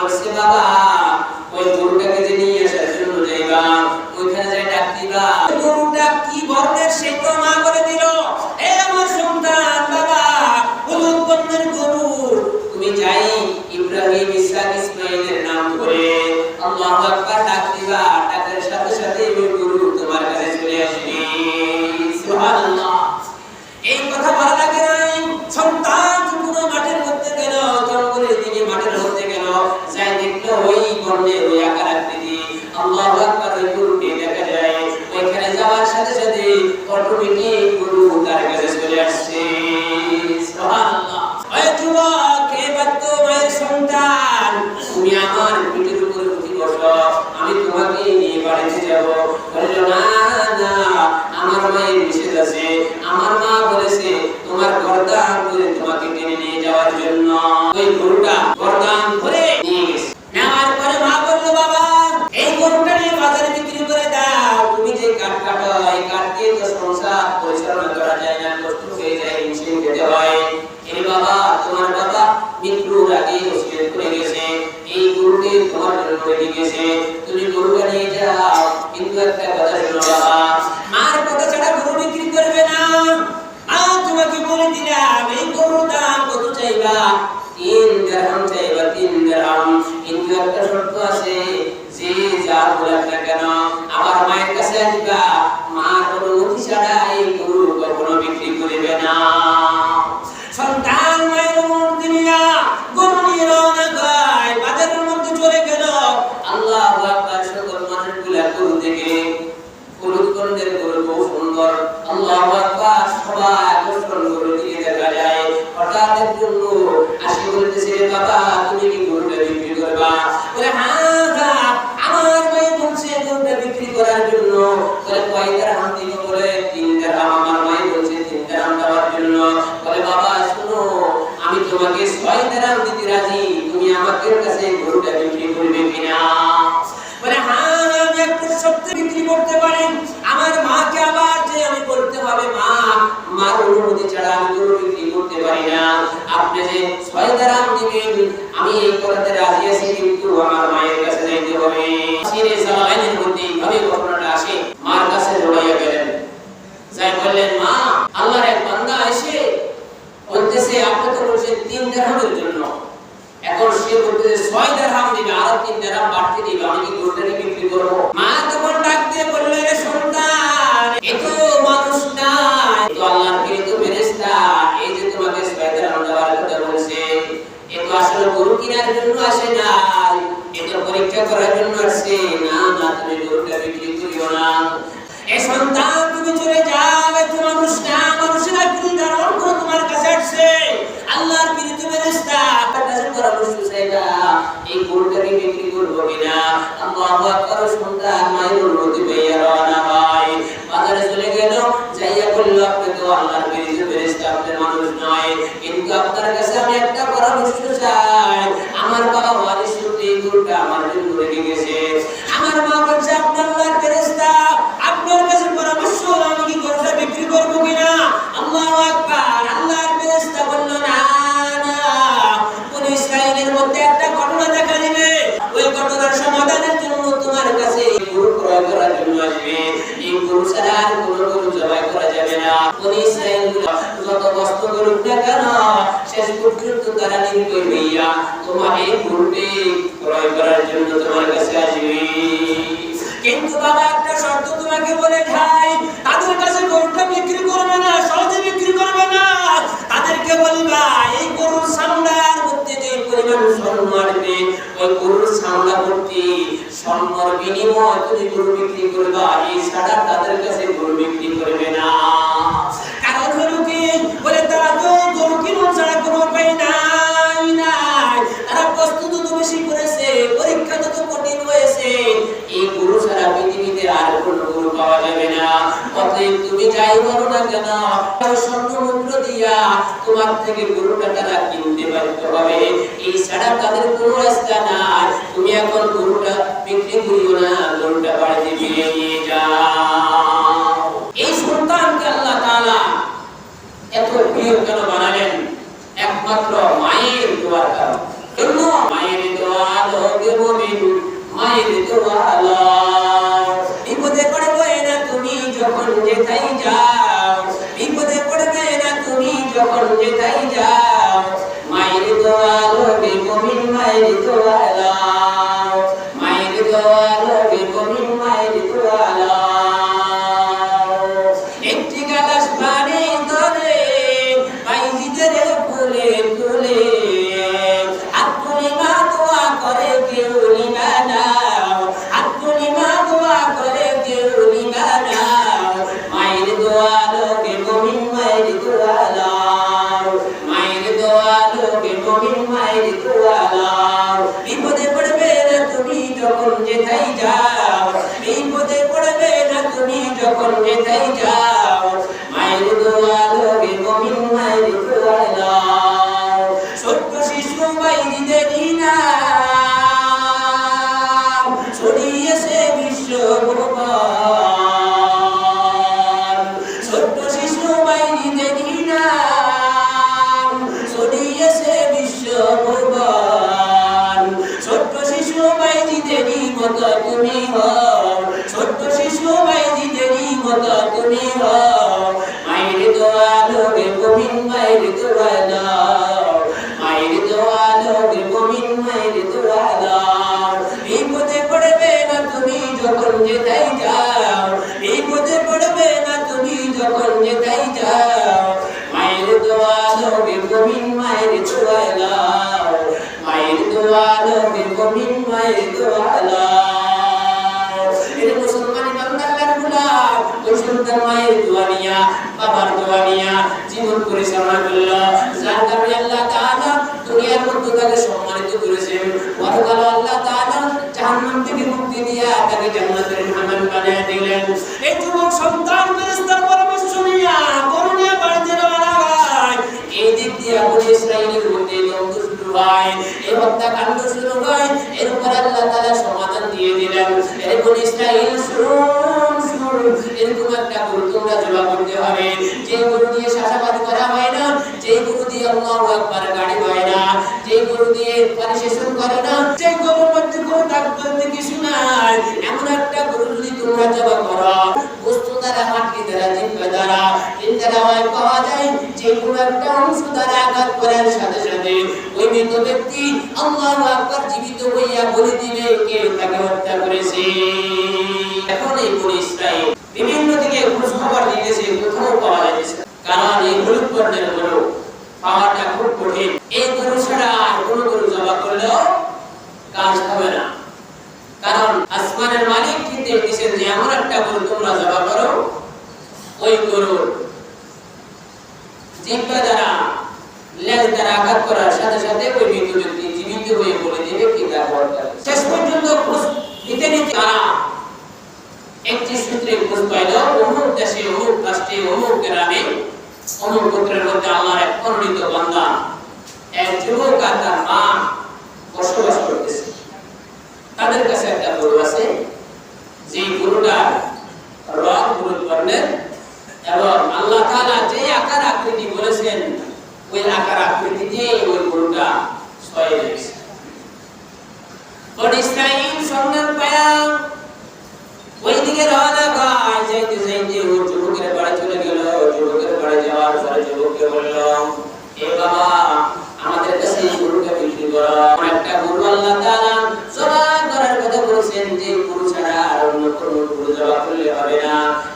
বলছে বাবা ওই গরুটাকে যে নিয়ে আসার জন্য যাইবা ওইখানে যাই ডাক দিবা গরুটা কি বর্ণের সে তো মা করে দিল এ আমার সন্তান বাবা হলুদ বর্ণের গরু তুমি যাই ইব্রাহিম ইসহাক ইসমাঈলের নাম করে আল্লাহু আকবার ডাক দিবা ডাকের সাথে সাথে ওই গরু তোমার কাছে চলে আসবে সুবহানাল্লাহ এই কথা ভালো লাগে নাই সন্তান পুরো মাঠের মধ্যে গেল জঙ্গলের দিকে মাঠের মধ্যে গেল যাই দেখলো ওই বর্ণের ওই আকার আকৃতি আল্লাহু আকবার ওই গরুকে দেখা যায় ওইখানে যাওয়ার সাথে সাথে অটোমেটিক গরু তার কাছে চলে আসছে সুবহানাল্লাহ ওই যুবক কে বাতো মায়ের সন্তান তুমি আমার পিঠের উপরে উঠে বসো আমি তোমাকে নিয়ে বাড়িতে যাব বলল না না আমার মায়ের নিষেধ আছে আমার মা বলেছে তোমার গর্দান ধরে তোমাকে টেনে নিয়ে যাওয়ার জন্য ওই গরুটা গর্দান ধরে নিয়ে গেছে নেওয়ার পরে মা বলল বাবা এই গরুটা নিয়ে বাজারে বিক্রি করে দাও তুমি যে কাঠ কাটো এই কাঠ দিয়ে তো সংসার পরিচালনা করা যায় না কষ্ট হয়ে যায় হিমশিম খেতে হয় এই বাবা তোমার বাবা মৃত্যুর আগে ওসিয়ত করে গেছে এই গরুকে তোমার জন্য রেখে গেছে তুমি গরুটা নিয়ে যাও কিন্তু একটা কথা শোনো বাবা মার কথা ছাড়া গরু বিক্রি করবে না তোমাকে বলে দিলাম এই গরুর দাম কত চাইবা 3 দিরহাম চাইবা 3 দিরহাম কিন্তু একটা শর্ত আছে যে যা বলে না কেন আমার মায়ের কাছে আসবা মার অনুমতি ছাড়া এই গরু কখনো বিক্রি করবে না সন্তান মায়ের অনুমতি নিয়ে গরু নিয়ে রওনা হয় বাজারের মধ্যে চলে গেল আল্লাহু আকবার সকল মানুষগুলা গরু থেকে হলুদ বর্ণের গরু বহু সুন্দর আল্লাহু আকবার সবাই আকর্ষণ গরু দিয়ে দেখা যায় হঠাৎ একজন লোক আসে বলতেছে বাবা তুমি কি গরুটা বিক্রি করবা বলে হ্যাঁ আমার ভাই বলছে গরুটা বিক্রি করার জন্য বলে কয় দিরহাম দিব বলে 3 দিরহাম আমার ভাই বলছে 3 দিরহাম দেওয়ার জন্য বলে বাবা শুনো আমি তোমাকে 6 দিরহাম দিতে রাজি তুমি আমাদের কাছে গরুটা বিক্রি করবে কিনা বলে হ্যাঁ আমি একটা সত্যি বিক্রি করতে পারি আমার মাকে আবার যে আমি বলতে হবে মা মার অনুমতি ছাড়া আমি গরু বিক্রি করতে পারি না আপনি যে 6 দিরহাম দিবেন আমি এই করতে রাজি আছি কিন্তু আমার মায়ের কাছে যাইতে হবে সিরে সালাইনের মধ্যে এইভাবে ঘটনাটা আসে মার কাছে দৌড়াইয়া গেলেন যাই বললেন মা আল্লাহর এক বান্দা এসে বলতেছে আপনি তো বলছেন 3 দিরহামের জন্য এখন সে বলতেছে 6 দিরহাম দিবে আর 3 দিরহাম বাড়তি দিবে আমি কি গরুটা বিক্রি করব মা তখন ডাক দিয়ে বললেন রে সন্তান এ তো মানুষ না এ তো আল্লাহর প্রেরিত ফেরেশতা এই যে তোমাকে 6 দিরহাম দেওয়ার কথা বলছে এ তো আসলে গরু কেনার জন্য আসে না এ তো পরীক্ষা করার জন্য আসছে না না তুমি গরুটা বিক্রি করিও না এ সন্তান তুমি চলে যাও এ তো মানুষ না মানুষের আকৃতি ধারণ করে তোমার কাছে আসছে আল্লাহর প্রেরিত ফেরেশতা কাছে পরামর্শ চাইবা এই গরুটাকে বিক্রি করব কিনা আল্লাহু আকবার সন্তান মায়ের অনুমতি পেয়ে রওনা হয় বাজারে চলে গেল যাইয়া বলল আপনি তো আল্লাহর প্রেরিত ফেরেশতা আপনি মানুষ নয় কিন্তু আপনার কাছে আমি একটা পরামর্শ চাই আমার বাবা ওয়ারিস সূত্রে এই গরুটা আমার জন্য রেখে গেছে আমার মা বলছে আপনি আল্লাহর ফেরেশতা আপনার কাছে পরামর্শ আমি কি গরুটা বিক্রি করব কিনা আল্লাহু আকবার আল্লাহর ফেরেশতা বলল না না বনি ইসরাইলের মধ্যে একটা ঘটনা দেখা দিবে ওই ঘটনার সমাধানের জন্য তোমার কাছে গরু ক্রয় করার জন্য আসবে এই গরু ছাড়া আর কোনো গরু জবাই করা যাবে না বনি ইসরাইলগুলো যত কষ্ট করুক না কেন শেষ পর্যন্ত তারা নির্ভয় হইয়া তোমার এই গরুটি ক্রয় করার জন্য তোমার কাছে আসবে কিন্তু বাবা একটা শর্ত তোমাকে বলে খাই তাদের কাছে গরুটা বিক্রি করবে না সহজে বিক্রি করবে না তাদেরকে বলবা এই গরুর সামলার মধ্যে যে পরিমাণ স্বর্ণ মারবে ওই গরুর সামলা ভর্তি স্বর্ণর বিনিময়ে তুমি গরু বিক্রি করবা এই ছাড়া তাদের কাছে গরু বিক্রি করবে না কারণ হলো কি বলে তারা তো গরু কিনুন ছাড়া কোনো উপায় নাই তারা প্রস্তুত তো বেশি করেছে পরীক্ষা তো কঠিন হয়েছে এই গরু ছাড়া পৃথিবীতে আর কোনো গরু পাওয়া যাবে না অতএব তুমি যাই বলো না কেন স্বর্ণ মুদ্র দিয়া তোমার থেকে গরুটা তারা কিনতে বাধ্য হবে এই ছাড়া তাদের কোনো রাস্তা নাই তুমি এখন গরুটা বিক্রি করিও না গরুটা বাড়িতে ফিরে নিয়ে যাও এই সন্তানকে আল্লাহ তাআলা এত প্রিয় কেন বানালেন একমাত্র মায়ের দোয়ার কারণে জন্য মায়ের দোয়া লোকে মুমিন মায়ের দোয়া লও বিপদে পড়বে না তুমি যখন যেথায় যাও বিপদে পড়বে না তুমি যখন যেথায় যাও মায়ের দোয়া লোকে মুমিন মায়ের দোয়া লও মায়ের দোয়া লোকে মুমিন মায়ের দোয়া লও একটি গালাস পানি ধরে মাইজিদের ফুলে ফুলে হাত তুলে মা দোয়া করে কেউ লিবা নাও হাত তুলে মা দোয়া করে কেউ লিবা নাও মায়ের দোয়া লোকে মুমিন মায়ের দোয়া লও মায়ের দোয়া লোকে মুমিন মায়ের দোয়া লও বিপদে পড়বে না তুমি যখন যেথায় যাও বিপদে পড়বে না তুমি যখন যেথায় যাও মায়ের দোয়া লোকে মুমিন মায়ের দোয়া লও ছোট্ট শিশু মাইজিদের নাম ছড়িয়েছে বিশ্ব ভুবন ছোট্ট শিশু মাইজিদের নাম ছড়িয়েছে বিশ্ব ভুবন ছোট্ট শিশু মাইজিদের মতো তুমি হও ছোট্ট শিশু মাইজিদের মতো তুমি হও মায়ের দোয়া লোকে মুমিন মায়ের দোয়া লও মায়ের দোয়া লোকে মুমিন মায়ের দোয়া লও বিপদে পড়বে না তুমি যখন যেথায় যাও বিপদে পড়বে না তুমি যখন যেথায় যাও মায়ের দোয়া লোকে মুমিন মায়ের দোয়া লও মায়ের দোয়া লোকে মুমিন মায়ের দোয়া লও এর মুসলমান বান্দার গোলাম ওই সুন্দর মায়ের দোয়া নিয়া বাবার দোয়া নিয়া জীবন পরিচালনা করলো যার কারণে আল্লাহ তাআলা দুনিয়ার মধ্যে তাকে সম্মানিত করেছেন পরকালে আল্লাহ তাআলা জাহান্নাম থেকে মুক্তি দিয়া তাকে জান্নাতের মেহমান বানিয়ে দিলেন এই যুবক সন্তান ফেরেশতার পরামর্শ নিয়া করুণা বাড়িতে রওনা হয় এই দিক দিয়ে বনি ইসরাইলের মধ্যে দ্বন্দ্ব শুরু হয় এই হত্যাকাণ্ড শুরু হয় এরপর আল্লাহ তাআলা সমাধান দিয়ে দিলেন এই বনি ইসরাইল শুনুন এরকম একটা গরু তোমরা জবা করতে হবে যে গরু দিয়ে শাসাবাদ করা হয় না যে গরু দিয়ে আল্লাহু আকবার গাড়ি হয় না যে গরু দিয়ে পরিশেষণ করে না যে গরুর মধ্যে কোনো দাগ বলতে কিছু নাই এমন একটা গরু যদি তোমরা জবা করো বস্তু দ্বারা হাঁটি দ্বারা জিহ্বা দ্বারা তিন দ্বারা পাওয়া যায় যে কোনো একটা অংশ দ্বারা আঘাত করার সাথে সাথে ওই মৃত ব্যক্তি আল্লাহু আকবার জীবিত হইয়া বলে দিবে কে তাকে হত্যা করেছে এখন এই বনি ইসরাইল বিভিন্ন দিকে খোঁজ খবর দিতেছে কোথাও পাওয়া যাচ্ছে কারণ এই হলুদ বর্ণের গরু পাওয়াটা খুব কঠিন এই গরু ছাড়া আর কোনো গরু জবা করলেও কাজ হবে না কারণ আসমানের মালিক কিন্তু দিয়েছেন যে এমন একটা গরু তোমরা জবা করো ওই গরুর জিহ্বা দ্বারা লেজ দ্বারা আঘাত করার সাথে সাথে ওই মৃত ব্যক্তি জীবিত হয়ে বলে দেবে কি তা হত্যা শেষ পর্যন্ত খোঁজ নিতে নিতে তারা একটি সূত্রে খোঁজ পাইল অমুক দেশে অমুক রাষ্ট্রে অমুক গ্রামে অমুক গোত্রের মধ্যে আল্লাহর এক মনোনীত বান্দা এক যুবক আর তার মা বসবাস করতেছে তাদের কাছে একটা গরু আছে যে গরুটার রং হলুদ বর্ণের এবং আল্লাহ তাআলা যে আকার আকৃতি বলেছেন ওই আকার আকৃতি দিয়ে ওই গরুটা ছয়ে গেছে বনি ইসরাইল সন্ধান পায়া ওইদিকে রওনা হয় যাইতে যাইতে ওই যুবকের বাড়ি চলে গেল যুবকের বাড়ি যাওয়ার পরে যুবককে বলল এ বাবা আমাদের কাছে এই গরুটা বিক্রি করো একটা গরু আল্লাহ তাআলা জবা করার কথা বলেছেন যে গরু ছাড়া আর অন্য কোনো গরু জবা করলে হবে না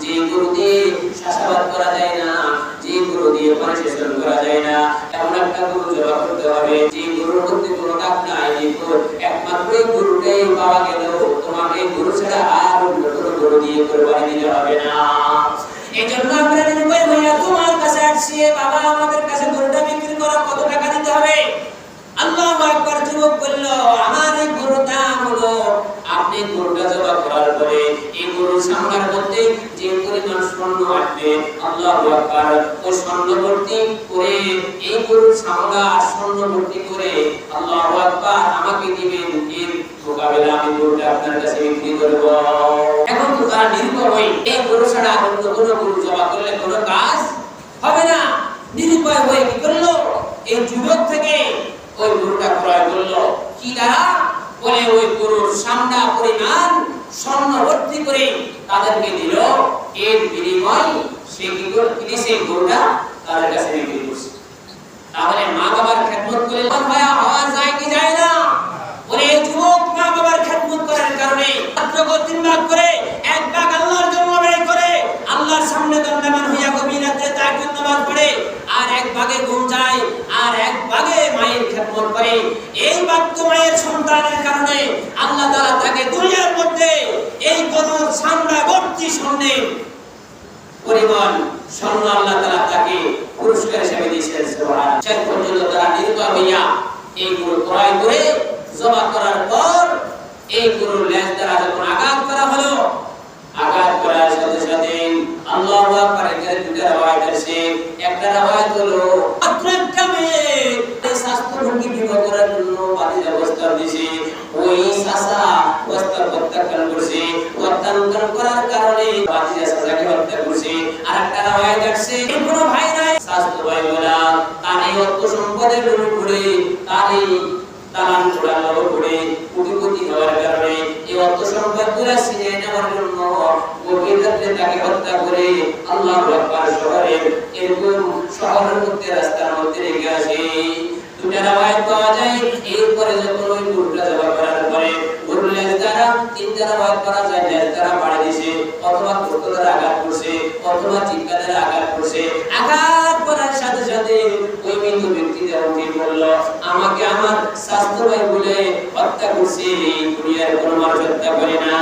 যে গরু দিয়ে শাসাবাদ করা যায় না যে গরু দিয়ে পরিশেষণ করা যায় না এমন একটা গরু জবা করতে হবে যে গরুর মধ্যে কোনো দাগ নাই যে একমাত্র এই গরুটাই পাওয়া গেল তোমাকে গরু ছাড়া আর অন্য কোনো গরু দিয়ে কোরবানি দিতে হবে না এজন্য আমরা নির্ভয় হইয়া তোমার কাছে আসছি বাবা আমাদের কাছে গরুটা বিক্রি করো কত টাকা দিতে হবে আল্লাহু আকবার যুবক বলল আমার এই গরুর দাম হলো আপনি গরুটা জবা করার পরে এই গরুর সামনের মধ্যে যে পরিমাণ স্বর্ণ আসবে আল্লাহু আকবার ওই স্বর্ণ ভর্তি করে এই গরুর সামনা স্বর্ণ ভর্তি করে আল্লাহু আকবার আমাকে দিবেন এর মোকাবেলা আমি গরুটা আপনার কাছে বিক্রি করব এখন তো তারা নির্ভর হই এই গরু ছাড়া অন্য কোনো গরু জবা করলে কোনো কাজ হবে না নির্ভয় হয়ে কি করলো এই যুবক থেকে ওই গরুটা ক্রয় করলো কি দ্বারা? বলে ওই গরুর সামনা পরিমাণ স্বর্ণ ভর্তি করে তাদেরকে দিল, এর বিনিময় সে কি কিনেছে গরুটা তাদের কাছে বিক্রি করছে। তাহলে মা বাবার খেদমত করে ভাইয়া হওয়া যায় কি যায় না? বলে এই যুবক মা বাবার খেদমত করার কারণে মাত্র 3 ভাগ করে 1 ভাগ আল্লাহর জন্য ব্যয় করে, আল্লাহর সামনে দণ্ডায়মান হইয়া গভীর রাতে তাহাজ্জুদ নামাজ পড়ে, আর 1 ভাগে ঘুম যায়, আর 1 ভাগে মায়ের খেদমত করে। এই বাক্য মায়ের সন্তানের কারণে আল্লাহ তাআলা তাকে দুনিয়ার মধ্যে এই গরুর সামনা ভর্তি স্বর্ণের পরিমাণ স্বর্ণ আল্লাহ তাআলা তাকে পুরস্কার হিসেবে দিয়েছেন। সুবহানাল্লাহ। শেষ পর্যন্ত তারা নির্ভয় হইয়া এই গরু ক্রয় করে জমা করার পর এই গরুর লেজ দ্বারা যখন আঘাত করা হলো, আঘাত করার সাথে সাথে আল্লাহু আকবার এর দুটো রাওয়ায়াত আছে। একটা রাওয়ায়াত হলো মাত্র একটা মেয়ে এই স্বাস্থ্য ভঙ্গি বিবাহ করার জন্য বাড়ির অবস্থা দিয়েছে, ওই সাসা অবস্থা প্রত্যাখ্যান করছে, প্রত্যাখ্যান করার কারণে বাড়ির সাসাকে হত্যা করছে। আর একটা রাওয়ায়াত আছে কোন ভাই নাই স্বাস্থ্য ভাই বলা তার এই অর্থ সম্পদের উপরে তারই তালান ছড়ানোর উপরে কোটিপতি হওয়ার কারণে এই অর্থ সম্পদগুলো ছিনিয়ে নেওয়ার জন্য গভীর রাতে তাকে হত্যা করে আল্লাহু আকবার শহরের এরকম শহরের মধ্যে রাস্তার মধ্যে রেখে আসে। দুটা রাওয়ায়াত পাওয়া যায়। এরপরে যখন ওই গরুটা জবাই করার পরে গরুর লেজ দ্বারা 3টা রাওয়ায়াত করা যায়, লেজ দ্বারা বাড়ি দিয়েছে, অথবা কোটলের আঘাত করছে, অথবা চিৎকারের আঘাত করছে। আঘাত করার সাথে সাথে ওই মৃত ব্যক্তিটা উঠে বলল, আমাকে আমার স্বাস্থ্য ভাই বলে হত্যা করছে, এই দুনিয়ার কোনো মানুষ হত্যা করে না।